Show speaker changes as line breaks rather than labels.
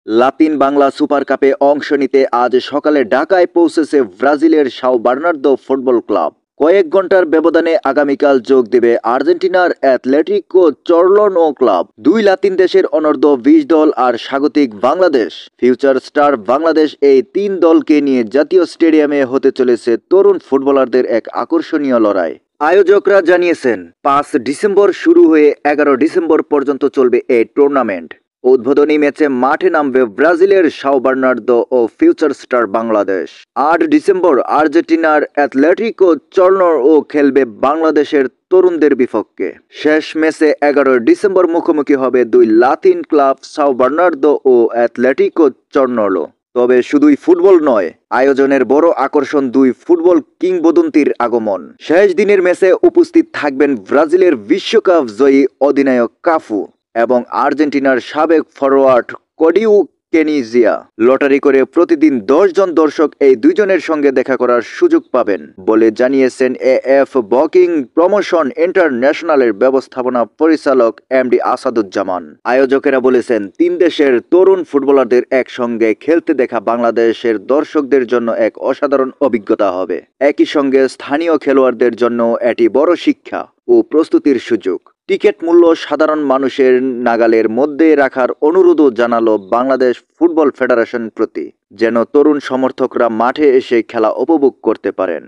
Latin Bangla super কাপে অংশ নিতে আজ সকালে ঢাকায় পৌঁছেছে ব্রাজিলের সাও বার্নার্দো ফুটবল ক্লাব। কয়েক ঘন্টার ব্যবধানে আগামীকাল যোগ দেবে আর্জেন্টিনার অ্যাথলেটিকো চরলনো ক্লাব। দুই লাতিন দেশের অনূর্ধ্ব ২০ দল আর স্বাগতিক বাংলাদেশ। ফিউচার স্টার বাংলাদেশ এই তিন দলকে নিয়ে জাতীয় স্টেডিয়ামে হতে চলেছে তরুণ ফুটবলারদের এক আকর্ষণীয় লড়াই। আয়োজকরা জানিয়েছেন ৫ ডিসেম্বর শুরু হয়ে ১১ ডিসেম্বর পর্যন্ত চলবে এই টুর্নামেন্ট। উদ্বোধনী ম্যাচে মাঠে নামবে ব্রাজিলের সাও বার্নার্দো ও ফিউচার স্টার বাংলাদেশ। ৮ ডিসেম্বর আর্জেন্টিনার অ্যাথলেটিকো চরলনো খেলবে বাংলাদেশের তরুণদের বিপক্ষে। শেষ ম্যাচে ১১ ডিসেম্বর মুখোমুখি হবে দুই লাতিন ক্লাব সাও বার্নার্দো ও অ্যাথলেটিকো চরলনো। তবে শুধুই ফুটবল নয়, আয়োজনের বড় আকর্ষণ দুই ফুটবল কিংবদন্তির আগমন। শেষ দিনের ম্যাচে উপস্থিত থাকবেন ব্রাজিলের বিশ্বকাপ জয়ী অধিনায়ক কাফু এবং আর্জেন্টিনার সাবেক ফরোয়ার্ড কডিউ কেনিজিয়া। লটারি করে প্রতিদিন ১০ জন দর্শক এই দুইজনের সঙ্গে দেখা করার সুযোগ পাবেন বলে জানিয়েছেন এএফ বুকিং প্রমোশন ইন্টারন্যাশনালের ব্যবস্থাপনা পরিচালক এমডি আসাদুজ্জামান। আয়োজকেরা বলেছেন, তিন দেশের তরুণ ফুটবলারদের একসঙ্গে খেলতে দেখা বাংলাদেশের দর্শকদের জন্য এক অসাধারণ অভিজ্ঞতা হবে। একই সঙ্গে স্থানীয় খেলোয়াড়দের জন্য এটি বড় শিক্ষা ও প্রস্তুতির সুযোগ। টিকিট মূল্য সাধারণ মানুষের নাগালের মধ্যে রাখার অনুরোধও জানালো বাংলাদেশ ফুটবল ফেডারেশন প্রতি, যেন তরুণ সমর্থকরা মাঠে এসে খেলা উপভোগ করতে পারেন।